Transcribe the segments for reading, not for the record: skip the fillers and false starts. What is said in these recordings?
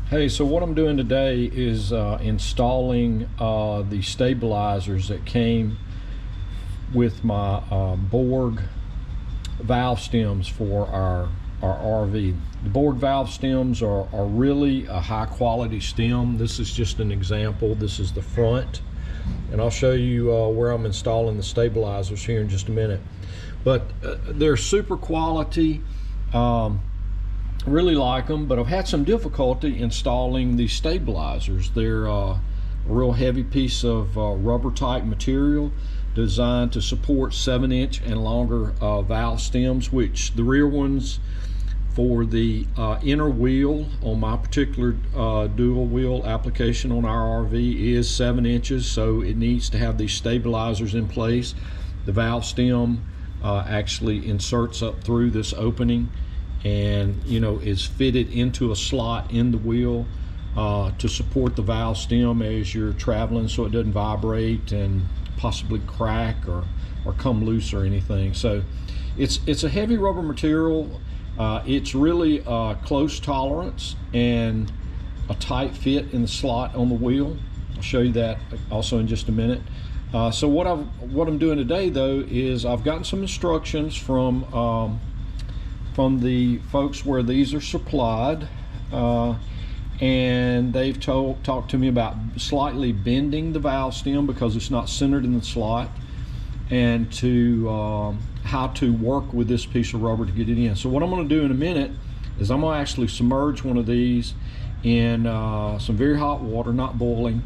Hey, so what I'm doing today is installing the stabilizers that came with my Borg valve stems for our RV. The Borg valve stems are really a high quality stem. This is just an example. This is the front, and I'll show you where I'm installing the stabilizers here in just a minute. But they're super quality. Really like them, but I've had some difficulty installing these stabilizers. They're a real heavy piece of rubber type material designed to support 7-inch and longer valve stems, which the rear ones for the inner wheel on my particular dual wheel application on our RV is 7 inches, so it needs to have these stabilizers in place. The valve stem actually inserts up through this opening and is fitted into a slot in the wheel to support the valve stem as you're traveling, so it doesn't vibrate and possibly crack or come loose or anything. So it's a heavy rubber material. It's really close tolerance and a tight fit in the slot on the wheel. I'll show you that also in just a minute. So what I'm doing today though is I've gotten some instructions from the folks where these are supplied, and they've talked to me about slightly bending the valve stem because it's not centered in the slot, and to how to work with this piece of rubber to get it in. So what I'm going to do in a minute is I'm going to actually submerge one of these in some very hot water, not boiling,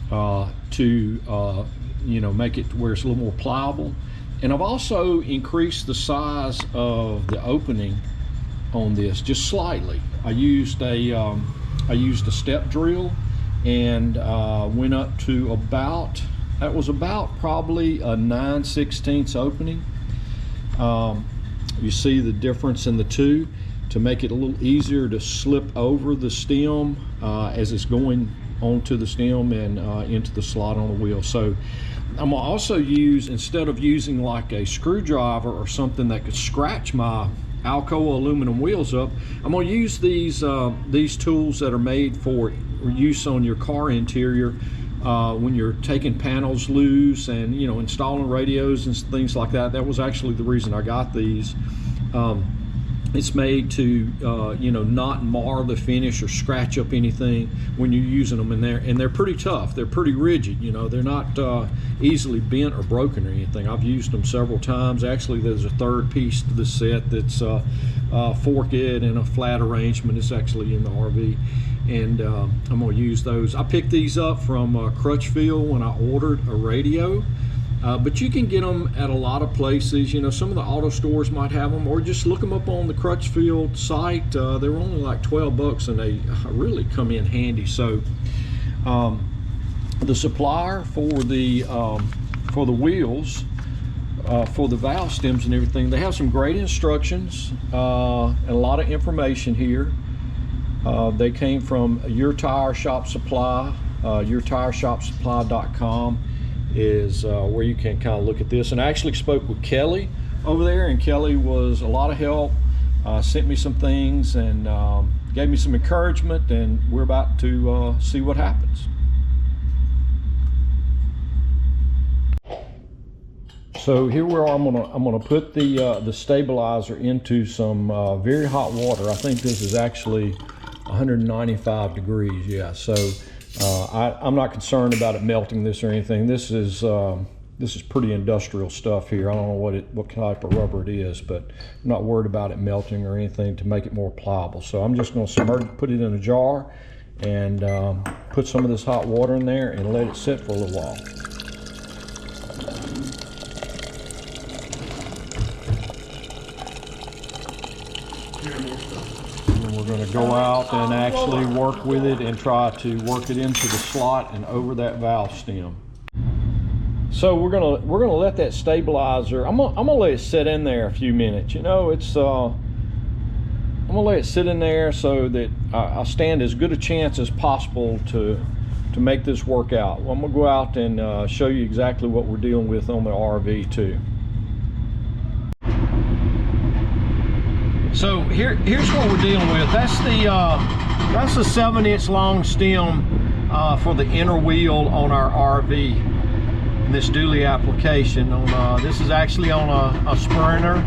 to make it where it's a little more pliable. And I've also increased the size of the opening on this just slightly. I used a step drill and went up to about probably a 9/16 opening. You see the difference in the two to make it a little easier to slip over the stem as it's going onto the stem and into the slot on the wheel. So I'm gonna also use, instead of using like a screwdriver or something that could scratch my Alcoa aluminum wheels up, I'm gonna use these tools that are made for use on your car interior when you're taking panels loose and installing radios and things like that. That was actually the reason I got these. It's made to not mar the finish or scratch up anything when you're using them in there, and they're pretty tough. They're pretty rigid. They're not easily bent or broken or anything. I've used them several times. Actually, there's a third piece to the set that's forked and a flat arrangement. It's actually in the RV, and I'm going to use those. I picked these up from Crutchfield when I ordered a radio. But you can get them at a lot of places. Some of the auto stores might have them, or just look them up on the Crutchfield site. They were only like 12 bucks, and they really come in handy. So the supplier for the wheels, for the valve stems and everything, they have some great instructions and a lot of information here. They came from Your Tire Shop Supply, yourtireshopsupply.com. is where you can kind of look at this. And I actually spoke with Kelli over there, and Kelli was a lot of help, sent me some things and gave me some encouragement, and we're about to see what happens. So here we are. I'm gonna put the stabilizer into some very hot water. I think this is actually 195 degrees. Yeah, so I'm not concerned about it melting this or anything. This is pretty industrial stuff here. I don't know what type of rubber it is, but I'm not worried about it melting or anything to make it more pliable. So I'm just going to put it in a jar and put some of this hot water in there and let it sit for a little while. We're going to go out and actually work with it and try to work it into the slot and over that valve stem. So we're gonna let that stabilizer. I'm gonna let it sit in there a few minutes. I'm gonna let it sit in there so that I stand as good a chance as possible to make this work out. Well, I'm gonna go out and show you exactly what we're dealing with on the RV too. So here's what we're dealing with. That's the 7-inch long stem for the inner wheel on our RV in this dually application. This is actually on a Sprinter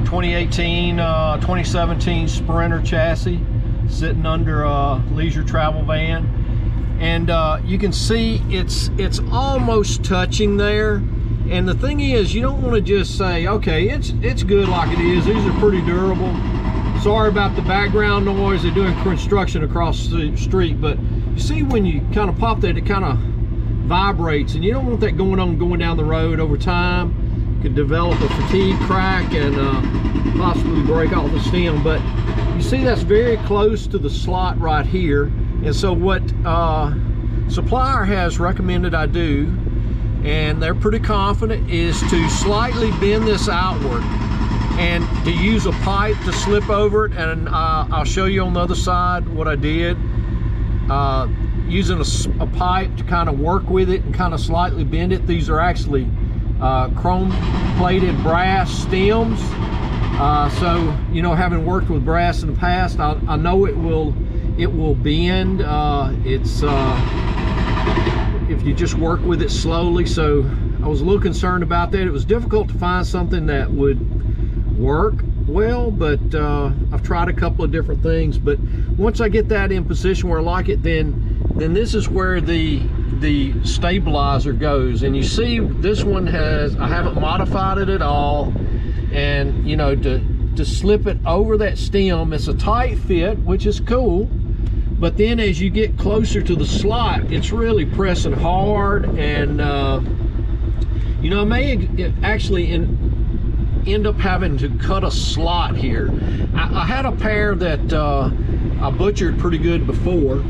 2017 Sprinter chassis sitting under a leisure travel van, and you can see it's almost touching there. And the thing is, you don't want to just say, okay, it's good like it is. These are pretty durable. Sorry about the background noise. They're doing construction across the street, but you see when you kind of pop that, it kind of vibrates, and you don't want that going down the road. Over time, you could develop a fatigue crack and possibly break off the stem. But you see that's very close to the slot right here. And so what supplier has recommended I do, and they're pretty confident, is to slightly bend this outward and to use a pipe to slip over it. And I'll show you on the other side what I did, using a pipe to kind of work with it and kind of slightly bend it. These are actually chrome plated brass stems, so you know, having worked with brass in the past, I know it will bend. If you just work with it slowly. So I was a little concerned about that. It was difficult to find something that would work well, but I've tried a couple of different things. But once I get that in position where I like it, then this is where the stabilizer goes. And you see this one I haven't modified it at all. And you know, to slip it over that stem, it's a tight fit, which is cool. But then as you get closer to the slot, it's really pressing hard. And you know, I may actually end up having to cut a slot here. I had a pair that I butchered pretty good before,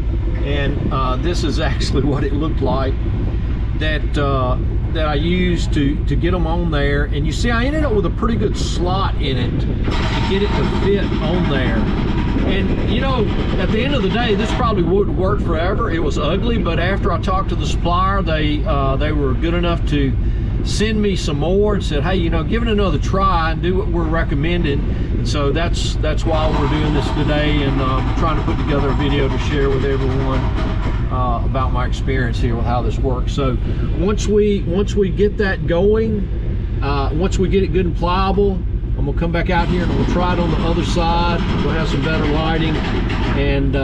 and this is actually what it looked like, that I used to get them on there. And you see, I ended up with a pretty good slot in it to get it to fit on there. And you know, at the end of the day, this probably wouldn't work forever. It was ugly, but after I talked to the supplier, they were good enough to send me some more and said, hey, you know, give it another try and do what we're recommending. And so that's why we're doing this today, and trying to put together a video to share with everyone about my experience here with how this works. So once we get that going, once we get it good and pliable, I'm gonna come back out here and we'll try it on the other side. We'll have some better lighting, and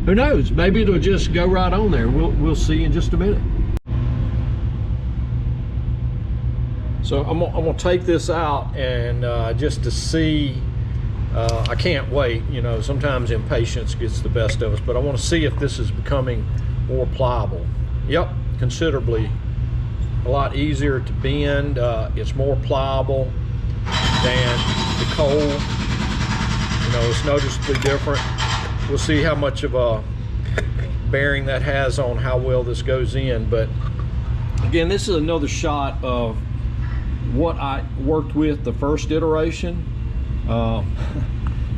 who knows, maybe it'll just go right on there. We'll see in just a minute. So I'm gonna take this out, and just to see, I can't wait. You know, sometimes impatience gets the best of us, but I want to see if this is becoming more pliable. Yep, considerably a lot easier to bend. It's more pliable than the coal. You know, it's noticeably different. We'll see how much of a bearing that has on how well this goes in. But again, this is another shot of what I worked with the first iteration.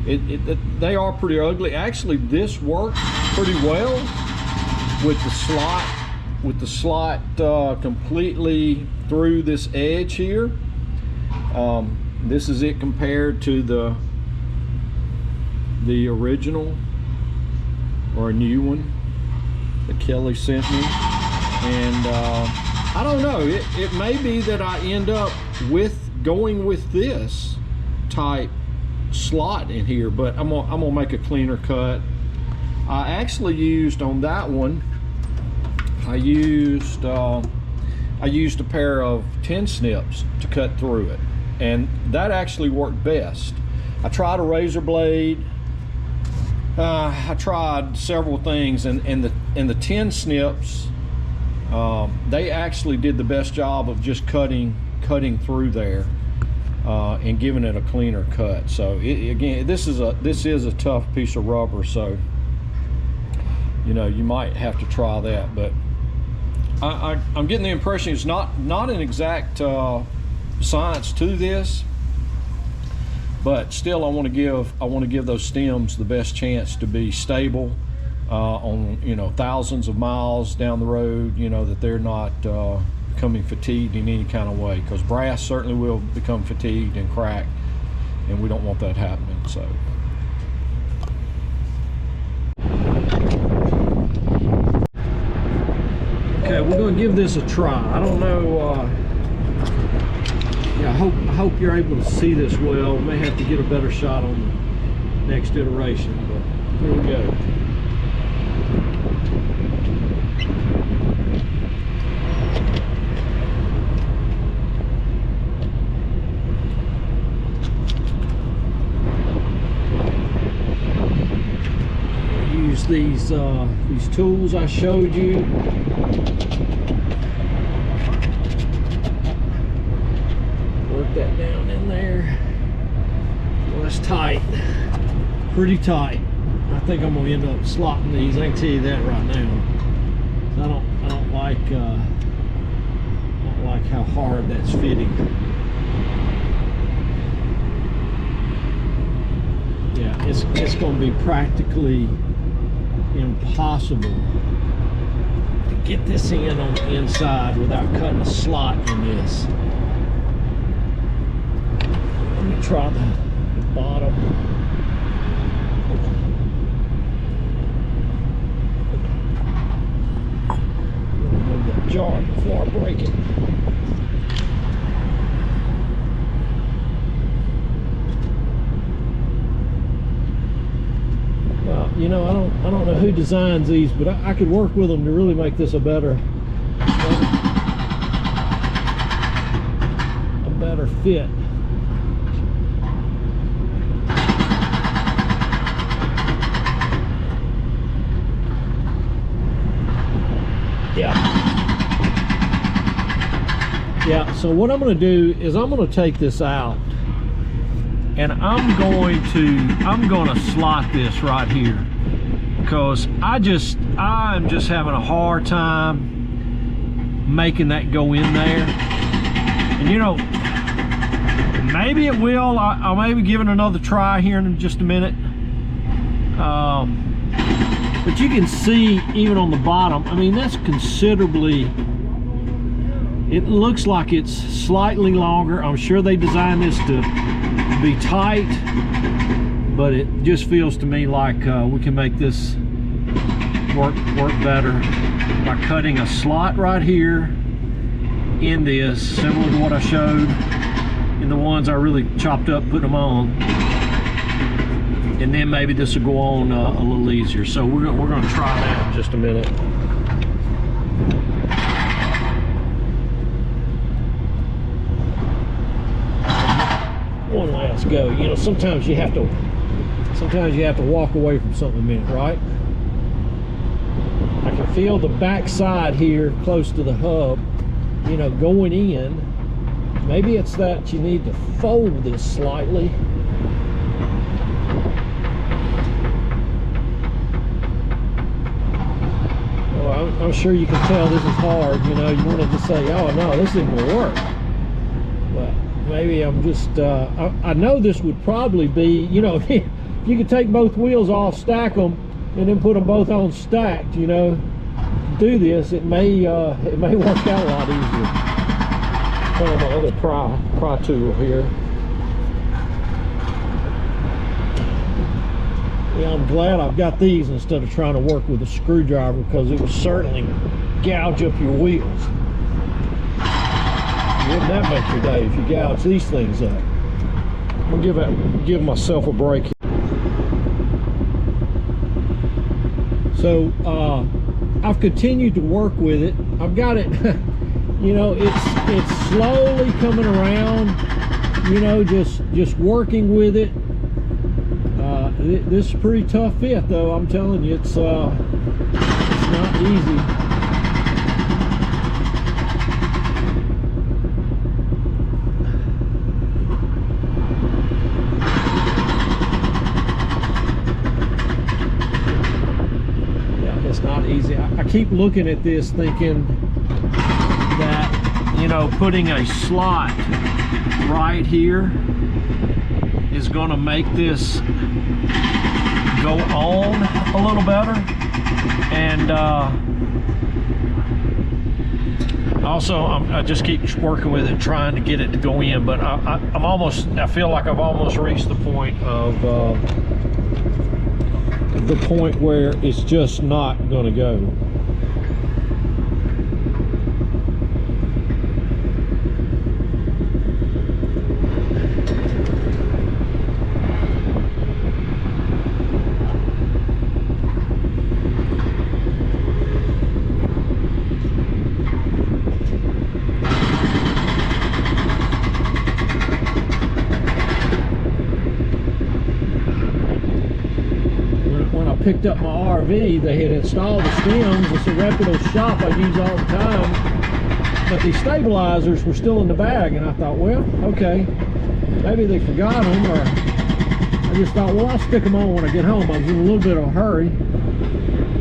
They are pretty ugly. Actually, this works pretty well with the slot completely through this edge here. This is it compared to the original, or a new one that Kelli sent me. And I don't know, it may be that I end up going with this type slot in here, but I'm gonna make a cleaner cut. I actually used on that one, I used a pair of 10 snips to cut through it, and that actually worked best. I tried a razor blade, I tried several things, and the 10 snips, they actually did the best job of just cutting through there and giving it a cleaner cut. So again, this is a tough piece of rubber, so you know, you might have to try that. But I'm getting the impression it's not an exact science to this, but still I want to give those stems the best chance to be stable on, you know, thousands of miles down the road, you know, that they're not becoming fatigued in any kind of way, because brass certainly will become fatigued and crack and we don't want that happening. So okay, we're going to give this a try. I don't know, yeah, I hope you're able to see this well. We may have to get a better shot on the next iteration, but here we go. Use these tools I showed you. Work that down in there. Well, that's tight, pretty tight. I think I'm gonna end up slotting these. I can tell you that right now. So I don't like how hard that's fitting. Yeah, it's gonna be practically impossible to get this in on the inside without cutting a slot in this. Let me try the bottom. Move that jar before I break it. You know, I don't know who designs these, but I could work with them to really make this a better fit. Yeah, so what I'm going to do is I'm going to take this out, and I'm going to slot this right here, because I'm just having a hard time making that go in there. And you know, maybe it will. I'll maybe give it another try here in just a minute. But you can see even on the bottom, I mean, that's considerably, it looks like it's slightly longer. I'm sure they designed this to be tight, but it just feels to me like we can make this work better by cutting a slot right here in this, similar to what I showed in the ones I really chopped up, putting them on, and then maybe this will go on a little easier. So we're going to try that in just a minute. One last go. You know, sometimes you have to walk away from something a minute, right? I can feel the back side here close to the hub, you know, going in. Maybe it's that you need to fold this slightly. Well, I'm sure you can tell this is hard. You know, you want to just say, oh no, this isn't gonna work. But maybe I'm just, I know this would probably be, you know, if you could take both wheels off, stack them, and then put them both on stacked, you know, do this, it may work out a lot easier. Find my other pry tool here. Yeah, I'm glad I've got these instead of trying to work with a screwdriver, because it would certainly gouge up your wheels. Wouldn't that make your day if you gouge these things up? I'm gonna give myself a break here. So I've continued to work with it. I've got it, you know, it's slowly coming around, you know, just working with it. This is a pretty tough fit, though. I'm telling you, it's not easy. It's not easy. I keep looking at this thinking that, you know, putting a slot right here is going to make this go on a little better. And Also, I just keep working with it, trying to get it to go in, but I feel like I've almost reached the point of where it's just not going to go. Picked up my RV, they had installed the stems. It's a reputable shop I use all the time, but these stabilizers were still in the bag, and I thought, well, okay, maybe they forgot them, or I just thought, well, I'll stick them on when I get home. I was in a little bit of a hurry,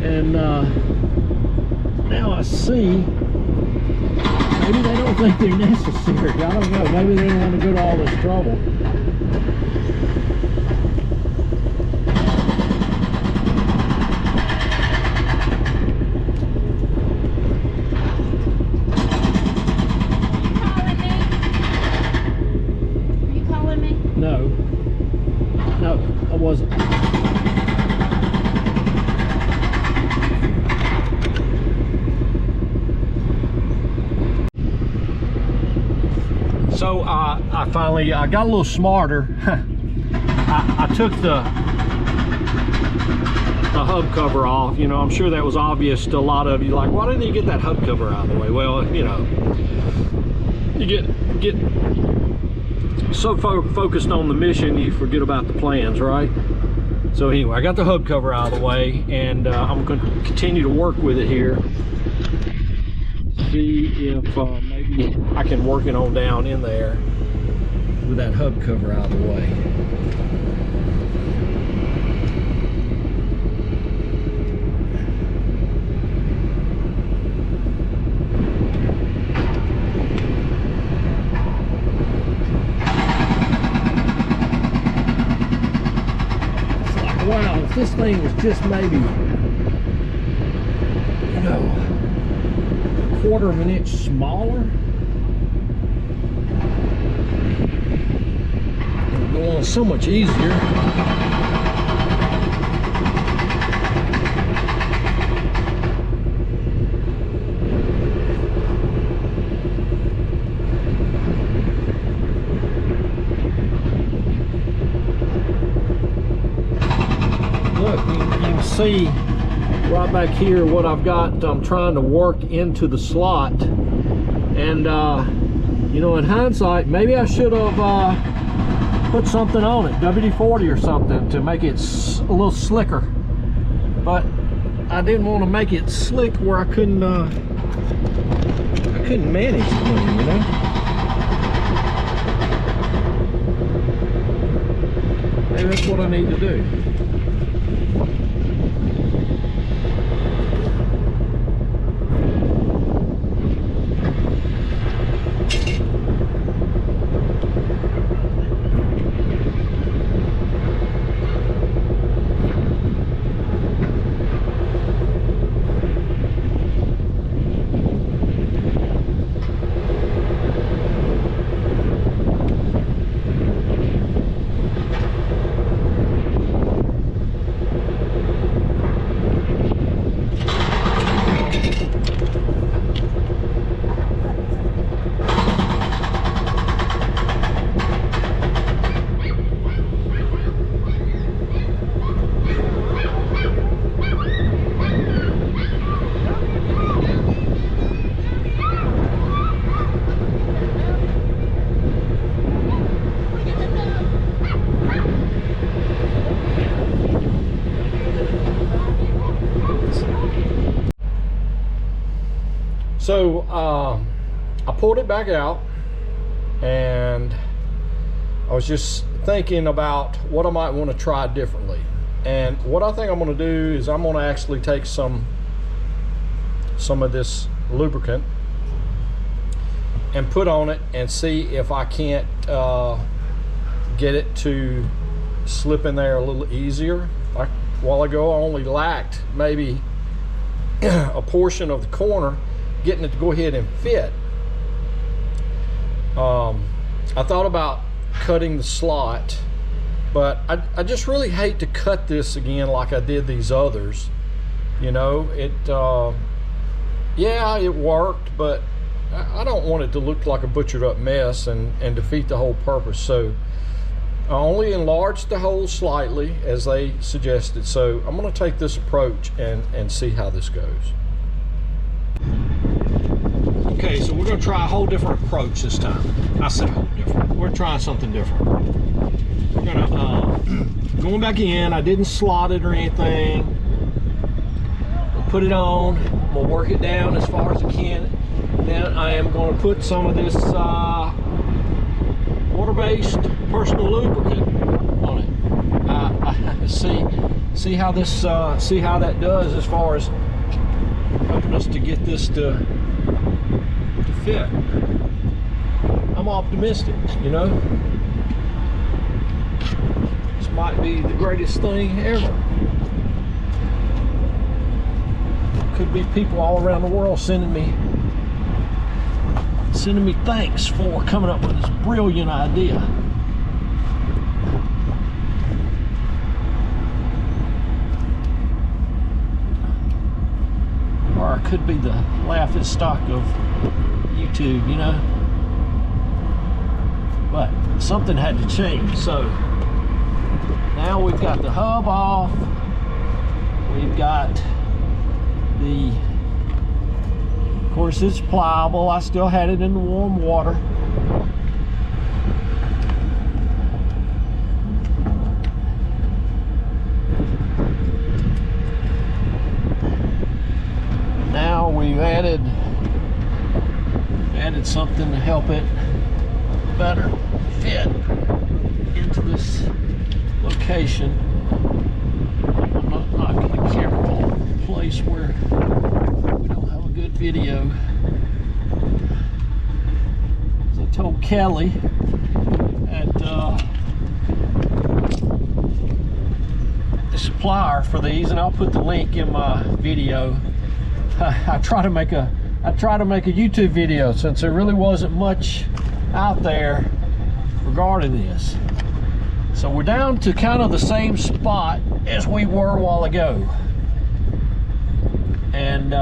and now I see maybe they don't think they're necessary. I don't know, maybe they don't want to go to all this trouble. Wasn't. So I finally got a little smarter. I took the hub cover off. You know, I'm sure that was obvious to a lot of you. Like, why didn't you get that hub cover out of the way? Well, you know, you get so focused on the mission, you forget about the plans, right? So anyway, I got the hub cover out of the way, and I'm going to continue to work with it here. See if maybe I can work it on down in there with that hub cover out of the way. Wow, if this thing was just maybe, you know, a quarter of an inch smaller, it would go on so much easier. See right back here what I've got. I'm trying to work into the slot, and you know, in hindsight, maybe I should have put something on it, WD-40 or something, to make it a little slicker, but I didn't want to make it slick where I couldn't manage the thing, you know. Maybe that's what I need to do. So I pulled it back out, and I was just thinking about what I might want to try differently. And what I think I'm going to do is I'm going to actually take some of this lubricant and put on it and see if I can't get it to slip in there a little easier. Like a while ago, I only lacked maybe a portion of the corner. getting it to go ahead and fit, I thought about cutting the slot, but I just really hate to cut this again like I did these others. You know, yeah, it worked, but I don't want it to look like a butchered up mess and defeat the whole purpose. So I only enlarged the hole slightly as they suggested. So I'm going to take this approach and see how this goes. Okay, so we're going to try a whole different approach this time. I said whole different. We're trying something different. We're going to, going back in, I didn't slot it or anything. We'll put it on. We'll work it down as far as I can. Then I am going to put some of this water-based personal lubricant on it. See how this see how that does as far as helping us to get this to fit. I'm optimistic, you know. This might be the greatest thing ever. Could be people all around the world sending me thanks for coming up with this brilliant idea. Or it could be the laughing stock of YouTube, you know. But something had to change. So now we've got the hub off. We've got the, of course, it's pliable. I still had it in the warm water. Now we've added something to help it better fit into this location. I'm not knocking the camera on a place where we don't have a good video. As I told Kelly at the supplier for these, and I'll put the link in my video. I try to make a YouTube video since there really wasn't much out there regarding this. So we're down to kind of the same spot as we were a while ago. And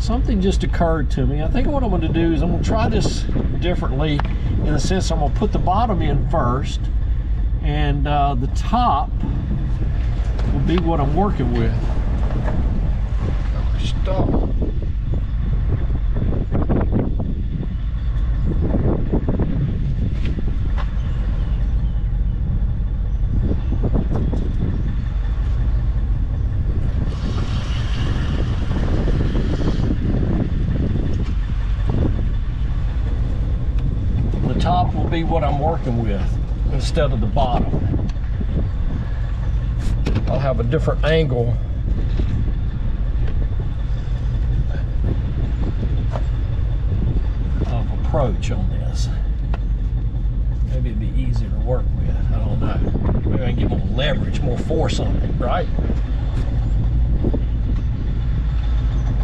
something just occurred to me. I think what I'm going to do is I'm going to try this differently, in the sense I'm going to put the bottom in first, and the top will be what I'm working with. Stop. The top will be what I'm working with instead of the bottom. I'll have a different angle approach on this. Maybe it'd be easier to work with. I don't know. Maybe I can get more leverage, more force on it, right?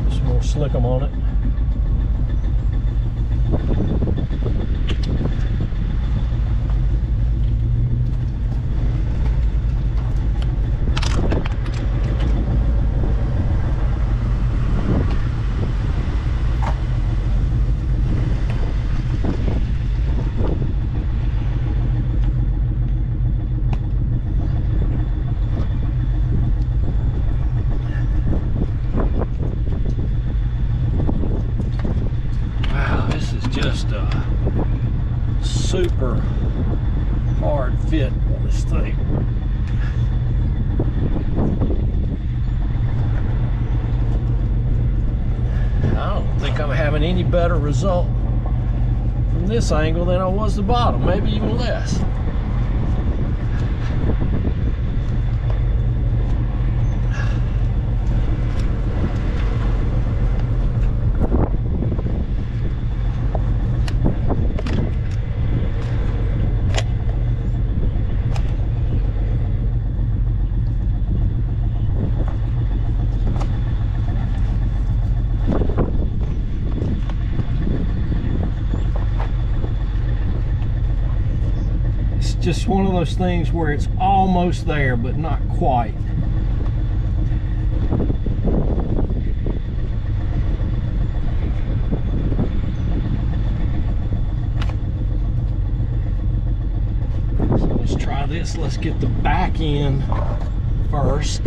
Just more slick 'em on it. Just a super hard fit on this thing. I don't think I'm having any better result from this angle than I was the bottom, maybe even less. just one of those things where it's almost there, but not quite. So let's try this. Let's get the back end first.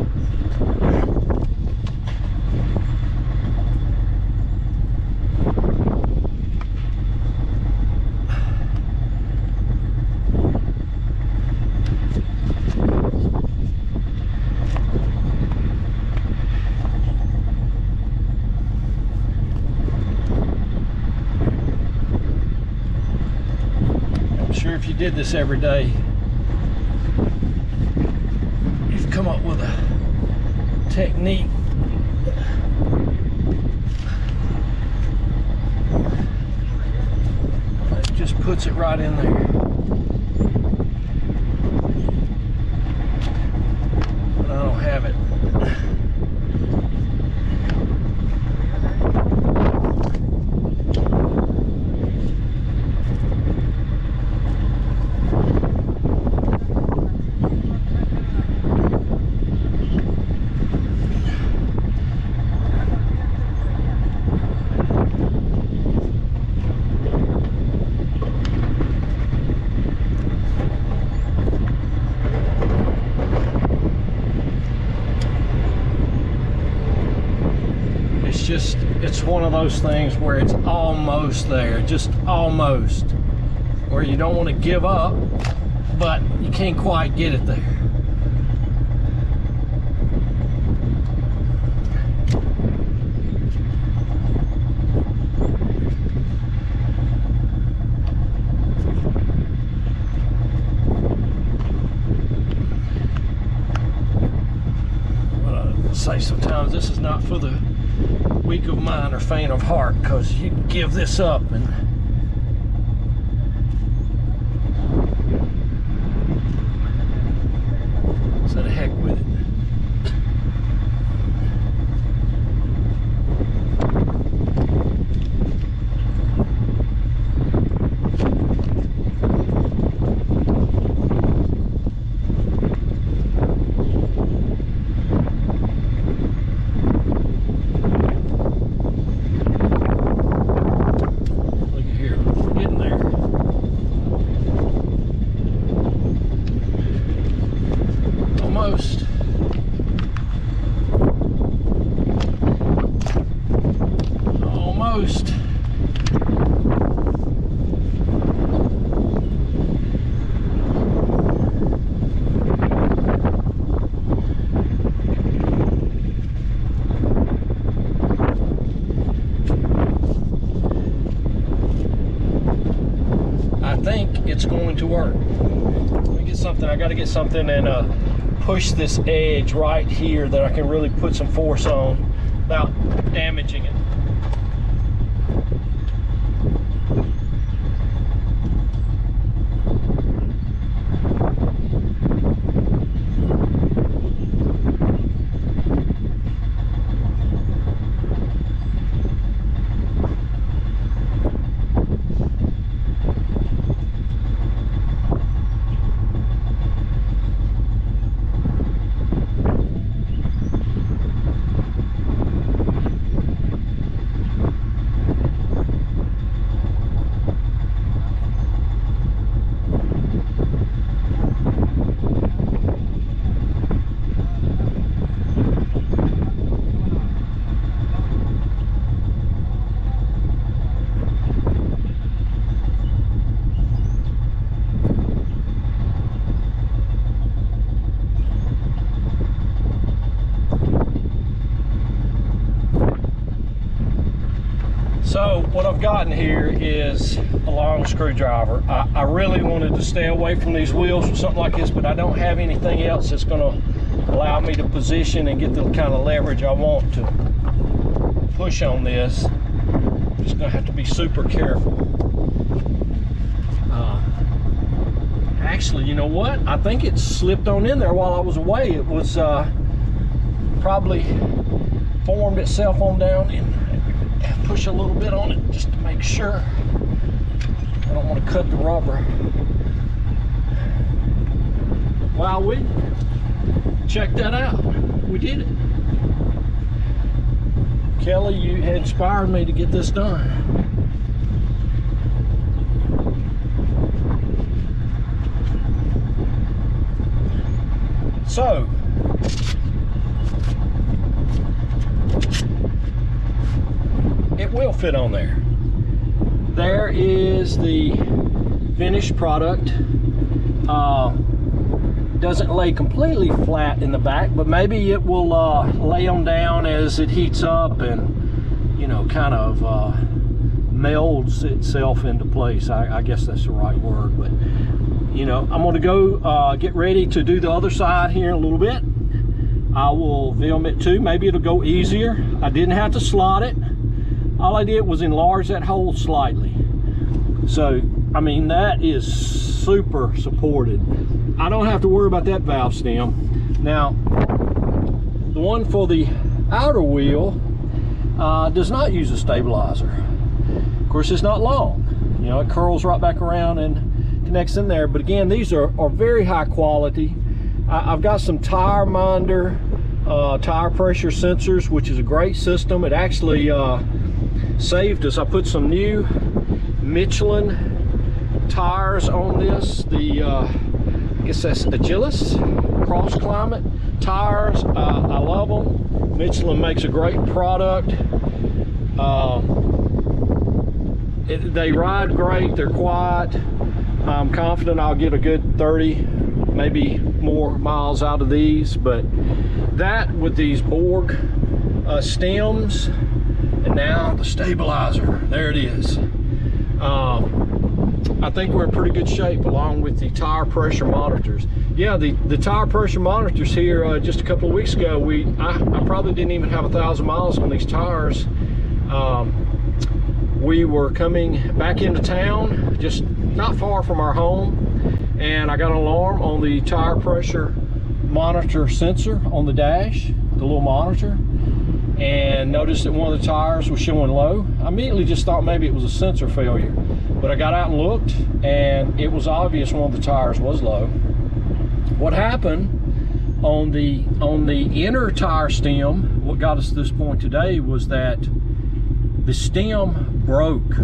If you did this every day, you've come up with a technique that just puts it right in there. But I don't have it. It's one of those things where it's almost there, just almost, where you don't want to give up, but you can't quite get it there. What I say sometimes, this is not for the weak of mind or faint of heart, because you can give this up and so the heck with it. Almost. I think it's going to work. Let me get something. I got to get something and push this edge right here that I can really put some force on without damaging it. So what I've gotten here is a long screwdriver. I really wanted to stay away from these wheels or something like this, but I don't have anything else that's going to allow me to position and get the kind of leverage I want to push on this. I'm just going to have to be super careful. Actually, you know what? I think it slipped on in there while I was away. It was probably formed itself on down in. Push a little bit on it just to make sure. I don't want to cut the rubber. while we check that out. We did it. Kelly, you inspired me to get this done. So, it will fit on there. There is the finished product. Doesn't lay completely flat in the back, but maybe it will lay on down as it heats up and, you know, kind of melds itself into place. I guess that's the right word, but you know, I'm going to go get ready to do the other side here in a little bit. I will film it too. Maybe it'll go easier. I didn't have to slot it. All I did was enlarge that hole slightly. So, I mean, that is super supported. I don't have to worry about that valve stem. Now, the one for the outer wheel does not use a stabilizer. Of course, it's not long. You know, it curls right back around and connects in there. But again, these are very high quality. I've got some tire minder, tire pressure sensors, which is a great system. It actually saved us. I put some new Michelin tires on this. I guess that's Agilis cross climate tires. I love them. Michelin makes a great product. They ride great. They're quiet. I'm confident I'll get a good 30, maybe more miles out of these. But that with these Borg stems, and now the stabilizer. There it is. I think we're in pretty good shape, along with the tire pressure monitors. Yeah, the tire pressure monitors here just a couple of weeks ago, I probably didn't even have 1,000 miles on these tires. We were coming back into town, just not far from our home, and I got an alarm on the tire pressure monitor sensor on the dash, the little monitor, and noticed that one of the tires was showing low. I immediately just thought maybe it was a sensor failure, but I got out and looked, and it was obvious one of the tires was low. What happened on the inner tire stem, what got us to this point today, was that the stem broke.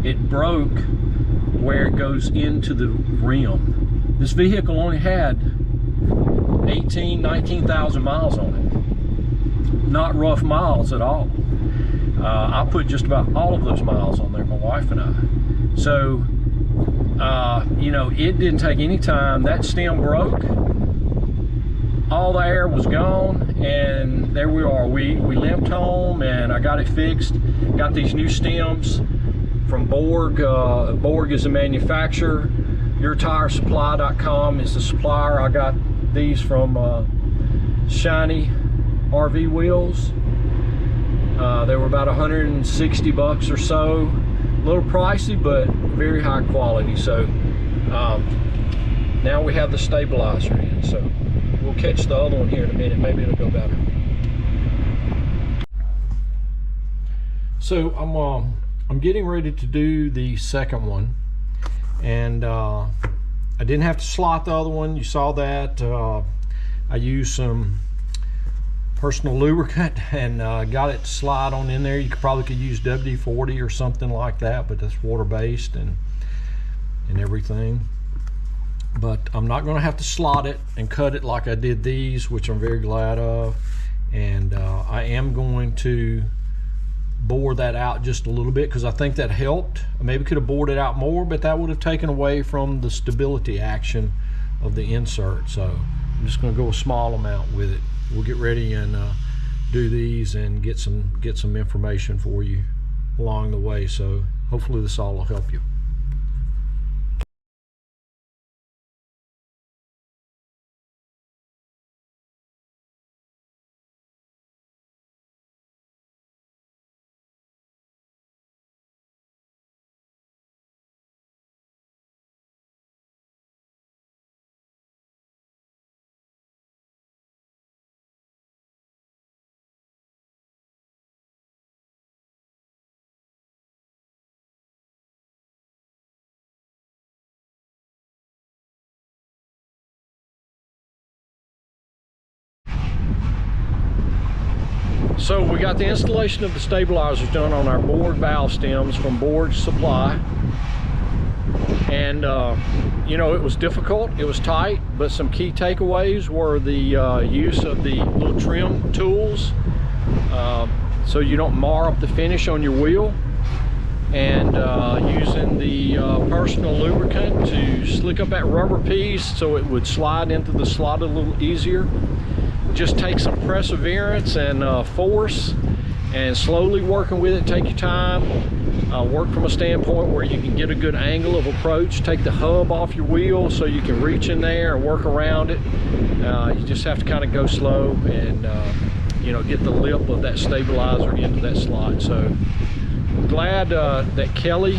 It broke where it goes into the rim. This vehicle only had 19,000 miles on it. Not rough miles at all. I put just about all of those miles on there, my wife and I. So, you know, it didn't take any time. That stem broke. All the air was gone, and there we are. We limped home, and I got it fixed. Got these new stems from Borg. Borg is a manufacturer. YourTireSupply.com is the supplier. I got these from Shiny RV Wheels. They were about 160 bucks or so. A little pricey, but very high quality. So now we have the stabilizer in. So we'll catch the other one here in a minute. Maybe it'll go better. So I'm getting ready to do the second one, and I didn't have to slot the other one. You saw that. I used some personal lubricant and got it to slide on in there. You probably could use WD-40 or something like that, but that's water-based and everything. But I'm not going to have to slot it and cut it like I did these, which I'm very glad of. And I am going to bore that out just a little bit, because I think that helped. I maybe could have bored it out more, but that would have taken away from the stability action of the insert. So I'm just going to go a small amount with it. We'll get ready and do these and get some information for you along the way. So hopefully this all will help you. So we got the installation of the stabilizers done on our Borg valve stems from Borg Supply. And you know, it was difficult, it was tight, but some key takeaways were the use of the little trim tools so you don't mar up the finish on your wheel, and using the personal lubricant to slick up that rubber piece so it would slide into the slot a little easier. Just take some perseverance and force, and slowly working with it. Take your time, work from a standpoint where you can get a good angle of approach. Take the hub off your wheel so you can reach in there and work around it. You just have to kind of go slow and you know, get the lip of that stabilizer into that slot. So glad that Kelly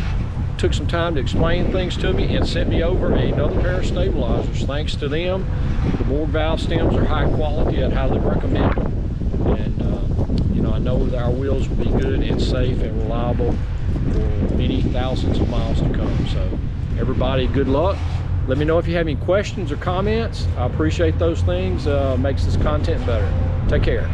took some time to explain things to me and sent me over another pair of stabilizers. Thanks to them, the Borg valve stems are high quality. I'd highly recommend them. And you know, I know that our wheels will be good and safe and reliable for many thousands of miles to come. So everybody, good luck. Let me know if you have any questions or comments. I appreciate those things. Makes this content better. Take care.